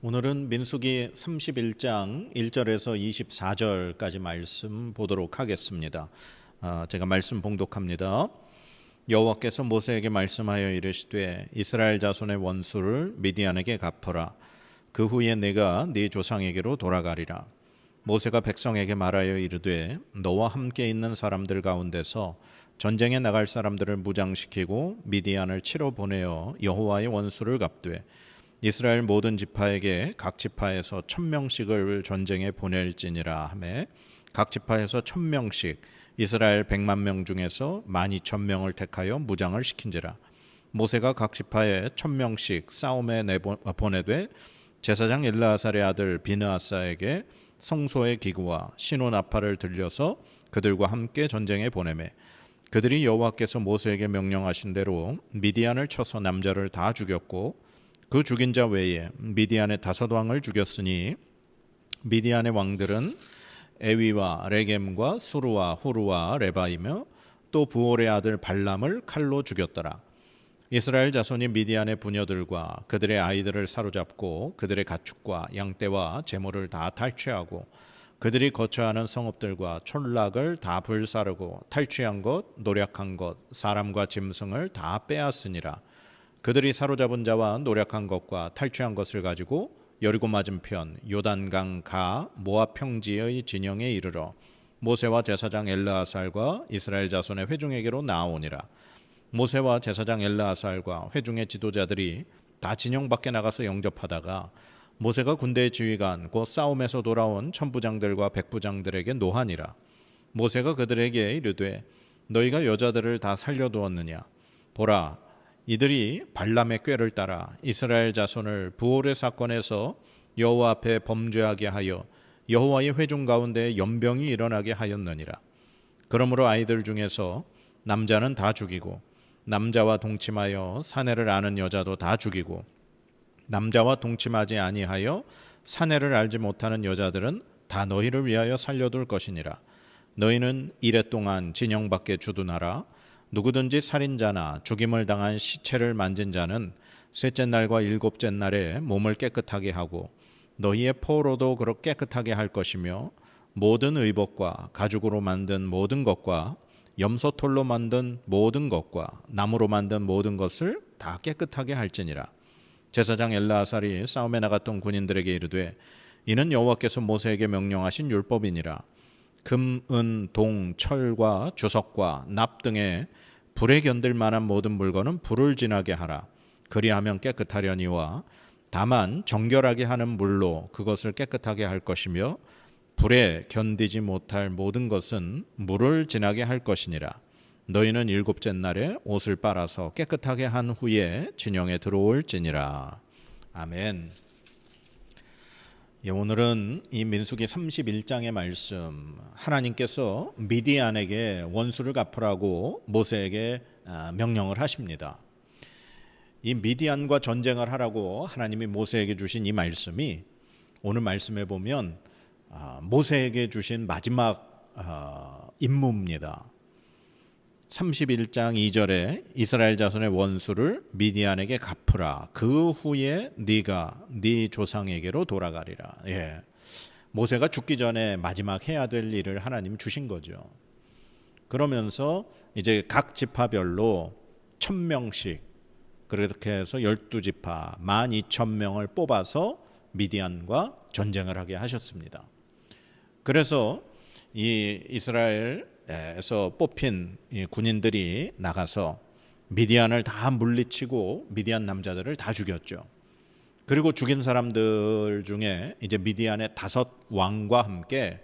오늘은 민수기 31장 1절에서 24절까지 말씀 보도록 하겠습니다. 제가 말씀 봉독합니다. 여호와께서 모세에게 말씀하여 이르시되 이스라엘 자손의 원수를 미디안에게 갚으라. 그 후에 내가 네 조상에게로 돌아가리라. 모세가 백성에게 말하여 이르되 너와 함께 있는 사람들 가운데서 전쟁에 나갈 사람들을 무장시키고 미디안을 치러 보내어 여호와의 원수를 갚되 이스라엘 모든 지파에게 각 지파에서 1000명씩을 전쟁에 보낼지니라 하매 각 지파에서 1000명씩 이스라엘 100만 명 중에서 12000명을 택하여 무장을 시킨지라. 모세가 각 지파에 1000명씩 싸움에 보내되 제사장 엘르아살의 아들 비느하사에게 성소의 기구와 신호나팔을 들려서 그들과 함께 전쟁에 보내매 그들이 여호와께서 모세에게 명령하신 대로 미디안을 쳐서 남자를 다 죽였고 그 죽인 자 외에 미디안의 5왕을 죽였으니 미디안의 왕들은 에위와 레겜과 수르와 후르와 레바이며 또 부올의 아들 발람을 칼로 죽였더라. 이스라엘 자손이 미디안의 부녀들과 그들의 아이들을 사로잡고 그들의 가축과 양떼와 재물을 다 탈취하고 그들이 거처하는 성읍들과 촌락을 다 불사르고 탈취한 것, 노략한 것, 사람과 짐승을 다 빼앗으니라. 그들이 사로잡은 자와 노략한 것과 탈취한 것을 가지고 여리고 맞은편 요단강 가 모압 평지의 진영에 이르러 모세와 제사장 엘르아살과 이스라엘 자손의 회중에게로 나아오니라. 모세와 제사장 엘르아살과 회중의 지도자들이 다 진영 밖에 나가서 영접하다가 모세가 군대의 지휘관 곧 싸움에서 돌아온 천부장들과 백부장들에게 노하니라. 모세가 그들에게 이르되 너희가 여자들을 다 살려두었느냐? 보라, 이들이 발람의 꾀를 따라 이스라엘 자손을 부올의 사건에서 여호와 앞에 범죄하게 하여 여호와의 회중 가운데 연병이 일어나게 하였느니라. 그러므로 아이들 중에서 남자는 다 죽이고 남자와 동침하여 사내를 아는 여자도 다 죽이고 남자와 동침하지 아니하여 사내를 알지 못하는 여자들은 다 너희를 위하여 살려둘 것이니라. 너희는 이레 동안 진영 밖에 주둔하라. 누구든지 살인자나 죽임을 당한 시체를 만진 자는 셋째 날과 일곱째 날에 몸을 깨끗하게 하고 너희의 포로도 그렇게 깨끗하게 할 것이며 모든 의복과 가죽으로 만든 모든 것과 염소털로 만든 모든 것과 나무로 만든 모든 것을 다 깨끗하게 할지니라. 제사장 엘르아살이 싸움에 나갔던 군인들에게 이르되 이는 여호와께서 모세에게 명령하신 율법이니라. 금, 은, 동, 철과 주석과 납 등의 불에 견딜 만한 모든 물건은 불을 지나게 하라. 그리하면 깨끗하려니와 다만 정결하게 하는 물로 그것을 깨끗하게 할 것이며 불에 견디지 못할 모든 것은 물을 지나게 할 것이니라. 너희는 일곱째 날에 옷을 빨아서 깨끗하게 한 후에 진영에 들어올지니라. 아멘. 오늘은 이 민수기 31장의 말씀, 하나님께서 미디안에게 원수를 갚으라고 모세에게 명령을 하십니다. 이 미디안과 전쟁을 하라고 하나님이 모세에게 주신 이 말씀이 오늘 말씀에 보면 모세에게 주신 마지막 임무입니다. 31장 2절에 이스라엘 자손의 원수를 미디안에게 갚으라. 그 후에 네가 네 조상에게로 돌아가리라. 예. 모세가 죽기 전에 마지막 해야 될 일을 하나님 주신 거죠. 그러면서 이제 각 지파별로 1000명씩 그렇게 해서 12지파 12000명을 뽑아서 미디안과 전쟁을 하게 하셨습니다. 그래서 이 이스라엘에서 뽑힌 군인들이 나가서 미디안을 다 물리치고 미디안 남자들을 다 죽였죠. 그리고 죽인 사람들 중에 이제 미디안의 5왕과 함께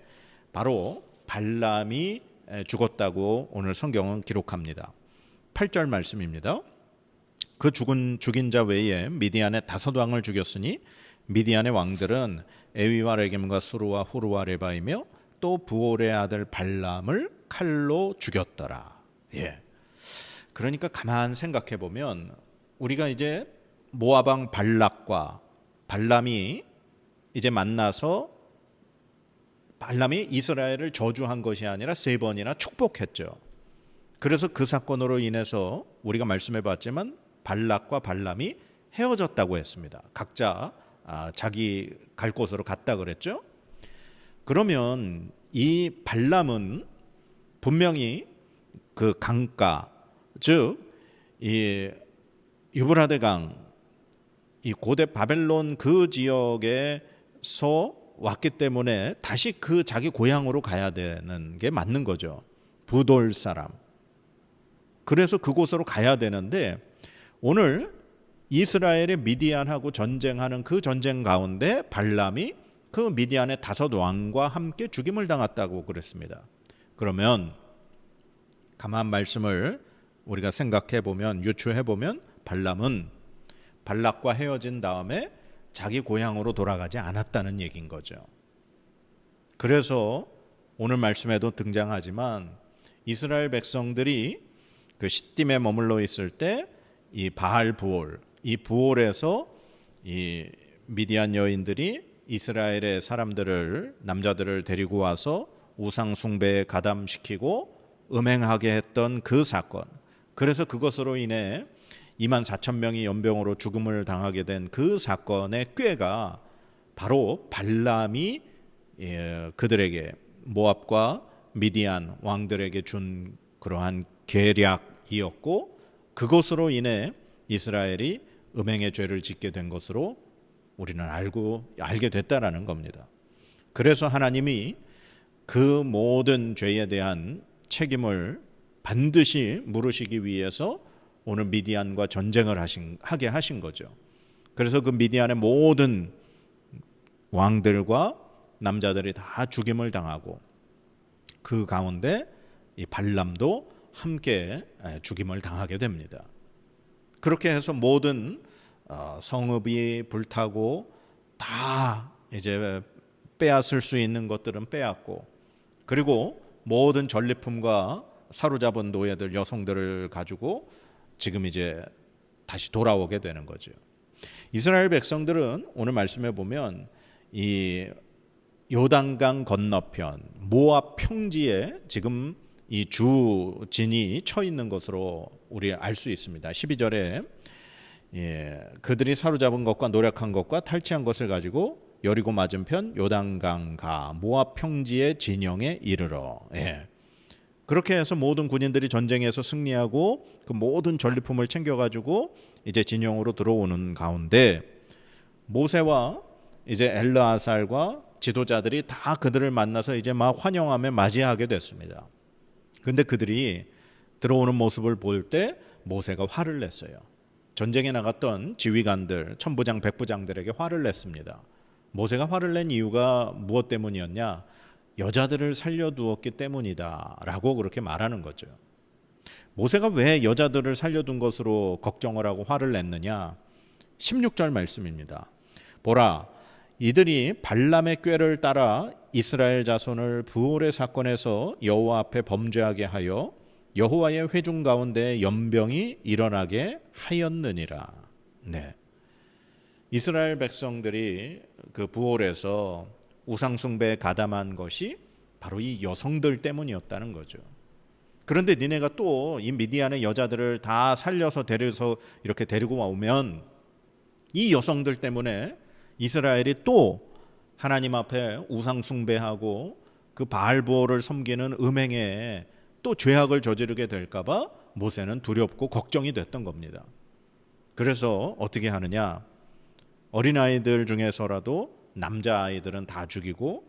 바로 발람이 죽었다고 오늘 성경은 기록합니다. 8절 말씀입니다. 그 죽인 자 외에 미디안의 5왕을 죽였으니 미디안의 왕들은 에위와 레겜과 수르와 후르와 레바이며 또 부올의 아들 발람을 칼로 죽였더라. 예. 그러니까 가만 생각해 보면 우리가 이제 모압 왕 발락과 발람이 이제 만나서 발람이 이스라엘을 저주한 것이 아니라 3번이나 축복했죠. 그래서 그 사건으로 인해서 우리가 말씀해 봤지만 발락과 발람이 헤어졌다고 했습니다. 각자 자기 갈 곳으로 갔다 그랬죠. 그러면 이 발람은 분명히 그 강가, 즉 이 유브라데 강, 이 고대 바벨론 그 지역에서 왔기 때문에 다시 그 자기 고향으로 가야 되는 게 맞는 거죠. 부돌 사람. 그래서 그곳으로 가야 되는데 오늘 이스라엘의 미디안하고 전쟁하는 그 전쟁 가운데 발람이 그 미디안의 5 왕과 함께 죽임을 당했다고 그랬습니다. 그러면 가만 말씀을 우리가 생각해 보면, 유추해 보면 발람은 발락과 헤어진 다음에 자기 고향으로 돌아가지 않았다는 얘기인 거죠. 그래서 오늘 말씀에도 등장하지만 이스라엘 백성들이 그 시딤에 머물러 있을 때 이 바알 부올, 이 부올에서 이 미디안 여인들이 이스라엘의 사람들을, 남자들을 데리고 와서 우상 숭배에 가담시키고 음행하게 했던 그 사건, 그래서 그것으로 인해 24,000명이 연병으로 죽음을 당하게 된 그 사건의 꾀가 바로 발람이 그들에게, 모압과 미디안 왕들에게 준 그러한 계략이었고, 그것으로 인해 이스라엘이 음행의 죄를 짓게 된 것으로 우리는 알게 됐다라는 겁니다. 그래서 하나님이 그 모든 죄에 대한 책임을 반드시 물으시기 위해서 오늘 미디안과 전쟁을 하게 하신 거죠. 그래서 그 미디안의 모든 왕들과 남자들이 다 죽임을 당하고 그 가운데 이 발람도 함께 죽임을 당하게 됩니다. 그렇게 해서 모든 성읍이 불타고 다 이제 빼앗을 수 있는 것들은 빼앗고, 그리고 모든 전리품과 사로잡은 노예들, 여성들을 가지고 지금 이제 다시 돌아오게 되는 거죠. 이스라엘 백성들은 오늘 말씀해 보면 이 요단강 건너편 모압 평지에 지금 이 주진이 처 있는 것으로 우리 알 수 있습니다. 12절에 그들이 사로잡은 것과 노력한 것과 탈취한 것을 가지고 여리고 맞은편 요단강가 모압 평지의 진영에 이르러. 그렇게 해서 모든 군인들이 전쟁에서 승리하고 그 모든 전리품을 챙겨가지고 이제 진영으로 들어오는 가운데 모세와 이제 엘르아살과 지도자들이 다 그들을 만나서 이제 막 환영하며 맞이하게 됐습니다. 근데 그들이 들어오는 모습을 볼 때 모세가 화를 냈어요. 전쟁에 나갔던 지휘관들, 천부장, 백부장들에게 화를 냈습니다. 모세가 화를 낸 이유가 무엇 때문이었냐? 여자들을 살려두었기 때문이다 라고 그렇게 말하는 거죠. 모세가 왜 여자들을 살려둔 것으로 걱정을 하고 화를 냈느냐? 16절 말씀입니다. 보라, 이들이 발람의 꾀를 따라 이스라엘 자손을 부올의 사건에서 여호와 앞에 범죄하게 하여 여호와의 회중 가운데 연병이 일어나게 하였느니라. 네. 이스라엘 백성들이 그 부올에서 우상 숭배에 가담한 것이 바로 이 여성들 때문이었다는 거죠. 그런데 니네가 또 이 미디안의 여자들을 다 살려서 데려서 이렇게 데리고 오면 이 여성들 때문에 이스라엘이 또 하나님 앞에 우상 숭배하고 그 바알보를 섬기는 음행에 또 죄악을 저지르게 될까 봐 모세는 두렵고 걱정이 됐던 겁니다. 그래서 어떻게 하느냐? 어린아이들 중에서라도 남자아이들은 다 죽이고,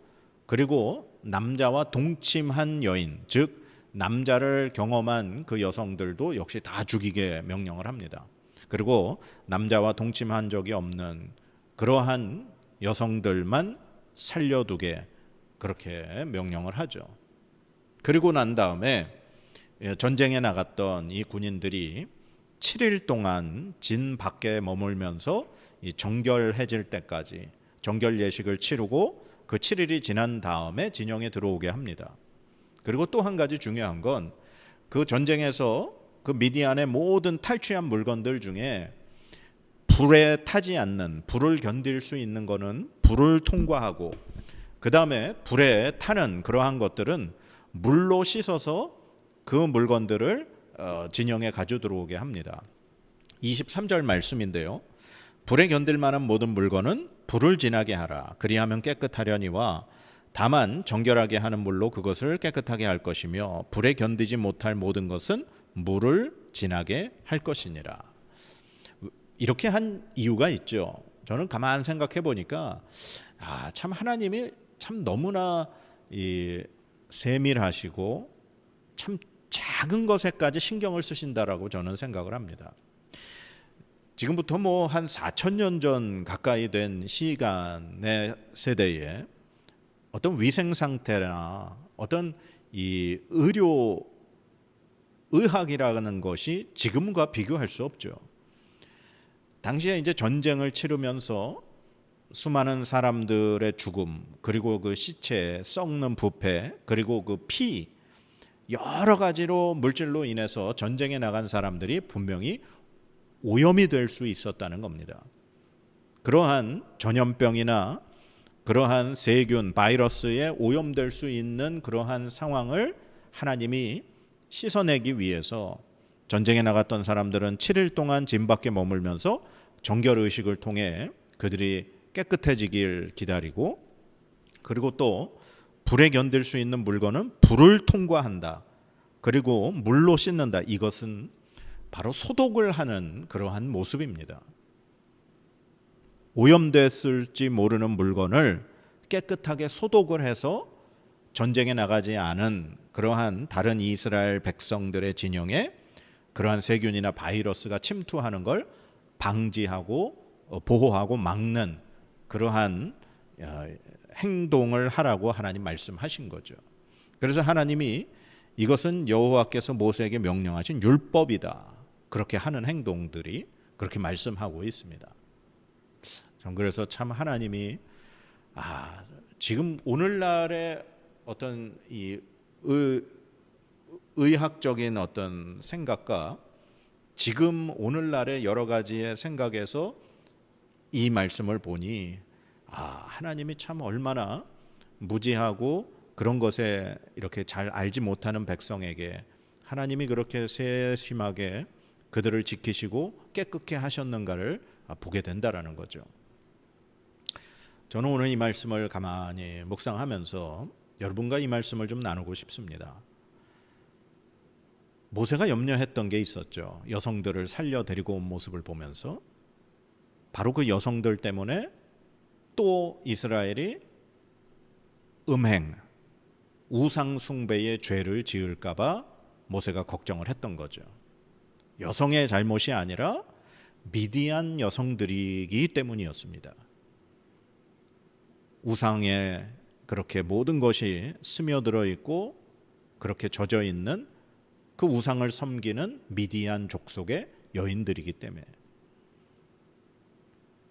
그리고 남자와 동침한 여인, 즉 남자를 경험한 그 여성들도 역시 다 죽이게 명령을 합니다. 그리고 남자와 동침한 적이 없는 그러한 여성들만 살려두게 그렇게 명령을 하죠. 그리고 난 다음에 전쟁에 나갔던 이 군인들이 7일 동안 진 밖에 머물면서 이 정결해질 때까지 정결 예식을 치르고 그 7일이 지난 다음에 진영에 들어오게 합니다. 그리고 또 한 가지 중요한 건 그 전쟁에서 그 미디안의 모든 탈취한 물건들 중에 불에 타지 않는, 불을 견딜 수 있는 거는 불을 통과하고, 그 다음에 불에 타는 그러한 것들은 물로 씻어서 그 물건들을 진영에 가져 들어오게 합니다. 23절 말씀인데요. 불에 견딜 만한 모든 물건은 불을 지나게 하라. 그리하면 깨끗하려니와 다만 정결하게 하는 물로 그것을 깨끗하게 할 것이며 불에 견디지 못할 모든 것은 물을 지나게 할 것이니라. 이렇게 한 이유가 있죠. 저는 가만 생각해 보니까 참 하나님이 참 너무나 세밀하시고 참 작은 것에까지 신경을 쓰신다라고 저는 생각을 합니다. 지금부터 뭐 한 4,000년 전 가까이 된 시간의 세대에 어떤 위생 상태나 어떤 이 의학이라는 것이 지금과 비교할 수 없죠. 당시에 이제 전쟁을 치르면서 수많은 사람들의 죽음, 그리고 그 시체 썩는 부패, 그리고 그 피, 여러 가지로 물질로 인해서 전쟁에 나간 사람들이 분명히 오염이 될 수 있었다는 겁니다. 그러한 전염병이나 그러한 세균, 바이러스에 오염될 수 있는 그러한 상황을 하나님이 씻어내기 위해서 전쟁에 나갔던 사람들은 7일 동안 짐 밖에 머물면서 정결 의식을 통해 그들이 깨끗해지길 기다리고, 그리고 또 불에 견딜 수 있는 물건은 불을 통과한다. 그리고 물로 씻는다. 이것은 바로 소독을 하는 그러한 모습입니다. 오염됐을지 모르는 물건을 깨끗하게 소독을 해서 전쟁에 나가지 않은 그러한 다른 이스라엘 백성들의 진영에 그러한 세균이나 바이러스가 침투하는 걸 방지하고 보호하고 막는 그러한 행동을 하라고 하나님 말씀하신 거죠. 그래서 하나님이 이것은 여호와께서 모세에게 명령하신 율법이다. 그렇게 하는 행동들이 그렇게 말씀하고 있습니다. 전 그래서 참 하나님이 지금 오늘날의 어떤 이 의학적인 어떤 생각과 지금 오늘날의 여러 가지의 생각에서 이 말씀을 보니 하나님이 참 얼마나 무지하고 그런 것에 이렇게 잘 알지 못하는 백성에게 하나님이 그렇게 세심하게 그들을 지키시고 깨끗게 하셨는가를 보게 된다라는 거죠. 저는 오늘 이 말씀을 가만히 묵상하면서 여러분과 이 말씀을 좀 나누고 싶습니다. 모세가 염려했던 게 있었죠. 여성들을 살려 데리고 온 모습을 보면서 바로 그 여성들 때문에 또 이스라엘이 음행, 우상 숭배의 죄를 지을까 봐 모세가 걱정을 했던 거죠. 여성의 잘못이 아니라 미디안 여성들이기 때문이었습니다. 우상에 그렇게 모든 것이 스며들어 있고 그렇게 젖어 있는 그 우상을 섬기는 미디안 족속의 여인들이기 때문에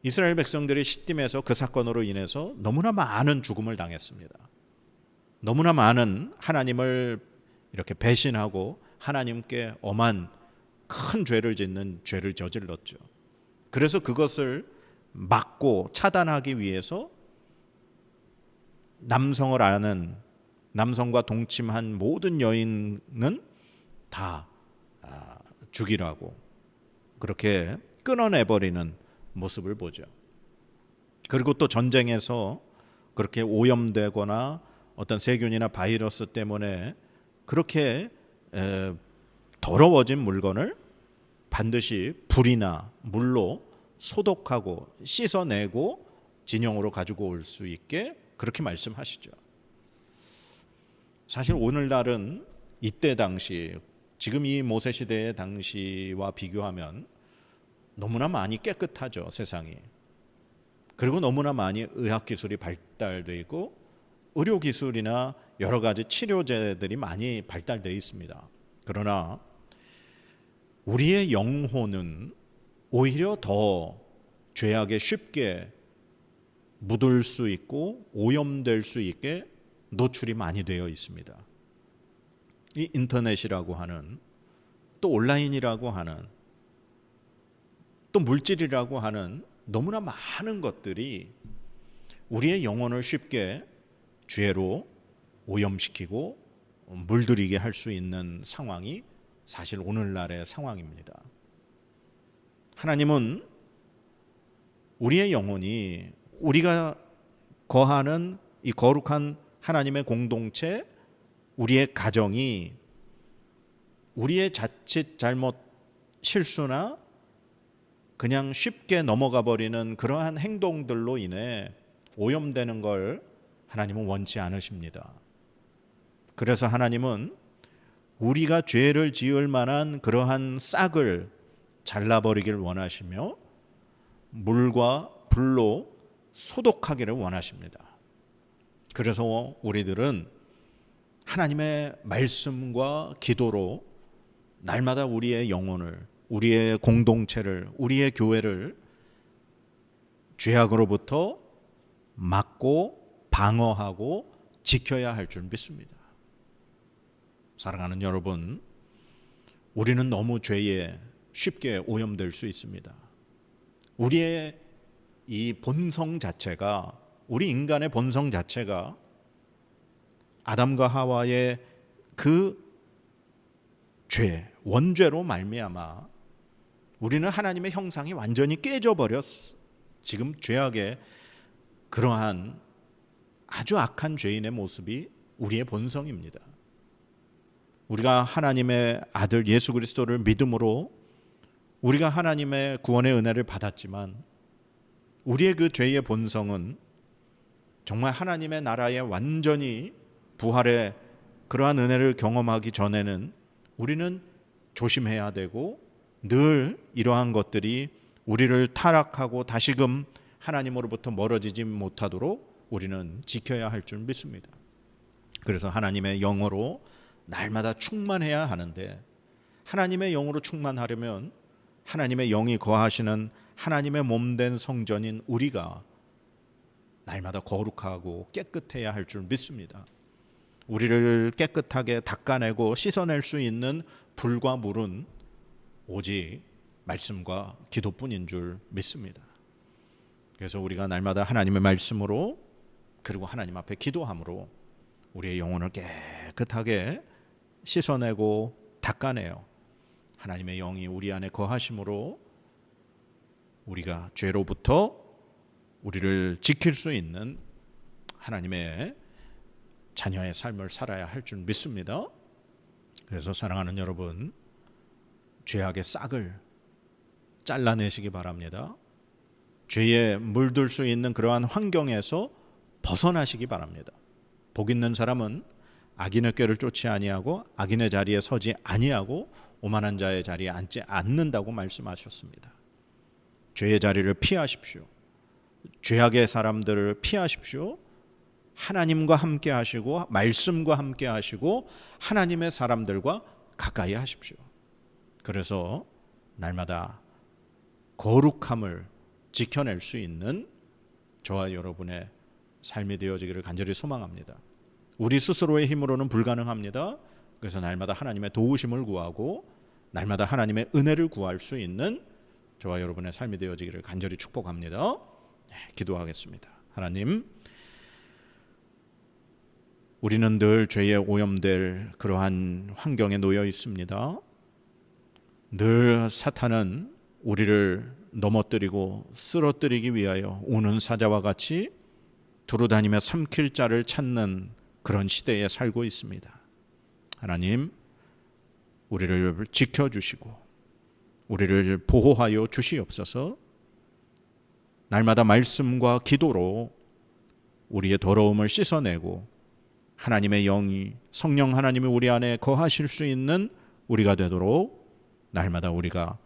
이스라엘 백성들이 시딤에서 그 사건으로 인해서 너무나 많은 죽음을 당했습니다. 너무나 많은 하나님을 이렇게 배신하고 하나님께 엄한 큰 죄를 짓는 죄를 저질렀죠. 그래서 그것을 막고 차단하기 위해서 남성을 아는 남성과 동침한 모든 여인은 다 죽이라고 그렇게 끊어내버리는 모습을 보죠. 그리고 또 전쟁에서 그렇게 오염되거나 어떤 세균이나 바이러스 때문에 그렇게 더러워진 물건을 반드시 불이나 물로 소독하고 씻어내고 진영으로 가지고 올 수 있게 그렇게 말씀하시죠. 사실 오늘날은 이때 당시 지금 이 모세 시대의 당시와 비교하면 너무나 많이 깨끗하죠, 세상이. 그리고 너무나 많이 의학 기술이 발달되어 있고 의료 기술이나 여러 가지 치료제들이 많이 발달되어 있습니다. 그러나 우리의 영혼은 오히려 더 죄악에 쉽게 묻을 수 있고 오염될 수 있게 노출이 많이 되어 있습니다. 이 인터넷이라고 하는 또 온라인이라고 하는 또 물질이라고 하는 너무나 많은 것들이 우리의 영혼을 쉽게 죄로 오염시키고 물들이게 할 수 있는 상황이 사실 오늘날의 상황입니다. 하나님은 우리의 영혼이 우리가 거하는 이 거룩한 하나님의 공동체, 우리의 가정이 우리의 자칫 잘못 실수나 그냥 쉽게 넘어가 버리는 그러한 행동들로 인해 오염되는 걸 하나님은 원치 않으십니다. 그래서 하나님은 우리가 죄를 지을 만한 그러한 싹을 잘라버리길 원하시며 물과 불로 소독하기를 원하십니다. 그래서 우리들은 하나님의 말씀과 기도로 날마다 우리의 영혼을, 우리의 공동체를, 우리의 교회를 죄악으로부터 막고 방어하고 지켜야 할 줄 믿습니다. 사랑하는 여러분, 우리는 너무 죄에 쉽게 오염될 수 있습니다. 우리의 이 본성 자체가, 우리 인간의 본성 자체가 아담과 하와의 그 죄, 원죄로 말미암아 우리는 하나님의 형상이 완전히 깨져버렸어. 지금 죄악의 그러한 아주 악한 죄인의 모습이 우리의 본성입니다. 우리가 하나님의 아들 예수 그리스도를 믿음으로 우리가 하나님의 구원의 은혜를 받았지만 우리의 그 죄의 본성은 정말 하나님의 나라에 완전히 부활의 그러한 은혜를 경험하기 전에는 우리는 조심해야 되고 늘 이러한 것들이 우리를 타락하고 다시금 하나님으로부터 멀어지지 못하도록 우리는 지켜야 할 줄 믿습니다. 그래서 하나님의 영으로 날마다 충만해야 하는데, 하나님의 영으로 충만하려면 하나님의 영이 거하시는 하나님의 몸된 성전인 우리가 날마다 거룩하고 깨끗해야 할 줄 믿습니다. 우리를 깨끗하게 닦아내고 씻어낼 수 있는 불과 물은 오직 말씀과 기도뿐인 줄 믿습니다. 그래서 우리가 날마다 하나님의 말씀으로 그리고 하나님 앞에 기도함으로 우리의 영혼을 깨끗하게 씻어내고 닦아내요. 하나님의 영이 우리 안에 거하심으로 우리가 죄로부터 우리를 지킬 수 있는 하나님의 자녀의 삶을 살아야 할 줄 믿습니다. 그래서 사랑하는 여러분, 죄악의 싹을 잘라내시기 바랍니다. 죄에 물들 수 있는 그러한 환경에서 벗어나시기 바랍니다. 복 있는 사람은 악인의 꾀를 쫓지 아니하고 악인의 자리에 서지 아니하고 오만한 자의 자리에 앉지 않는다고 말씀하셨습니다. 죄의 자리를 피하십시오. 죄악의 사람들을 피하십시오. 하나님과 함께 하시고 말씀과 함께 하시고 하나님의 사람들과 가까이 하십시오. 그래서 날마다 거룩함을 지켜낼 수 있는 저와 여러분의 삶이 되어지기를 간절히 소망합니다. 우리 스스로의 힘으로는 불가능합니다. 그래서 날마다 하나님의 도우심을 구하고 날마다 하나님의 은혜를 구할 수 있는 저와 여러분의 삶이 되어지기를 간절히 축복합니다. 기도하겠습니다. 하나님, 우리는 늘 죄에 오염될 그러한 환경에 놓여 있습니다. 늘 사탄은 우리를 넘어뜨리고 쓰러뜨리기 위하여 우는 사자와 같이 두루다니며 삼킬 자를 찾는 그런 시대에 살고 있습니다. 하나님, 우리를 지켜주시고 우리를 보호하여 주시옵소서. 날마다 말씀과 기도로 우리의 더러움을 씻어내고 하나님의 영이, 성령 하나님이 우리 안에 거하실 수 있는 우리가 되도록 날마다 우리가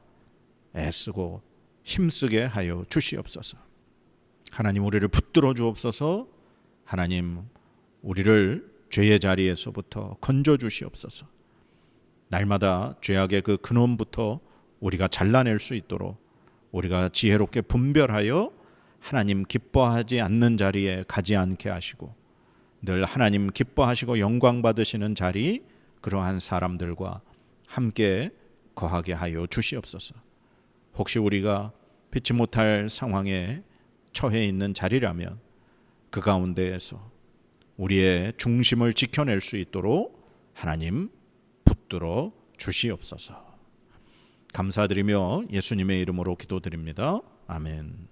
애쓰고 힘쓰게 하여 주시옵소서. 하나님, 우리를 붙들어 주옵소서. 하나님, 우리를 죄의 자리에서부터 건져 주시옵소서. 날마다 죄악의 그 근원부터 우리가 잘라낼 수 있도록 우리가 지혜롭게 분별하여 하나님 기뻐하지 않는 자리에 가지 않게 하시고 늘 하나님 기뻐하시고 영광 받으시는 자리, 그러한 사람들과 함께 거하게 하여 주시옵소서. 혹시 우리가 피치 못할 상황에 처해 있는 자리라면 그 가운데에서 우리의 중심을 지켜낼 수 있도록 하나님 붙들어 주시옵소서. 감사드리며 예수님의 이름으로 기도드립니다. 아멘.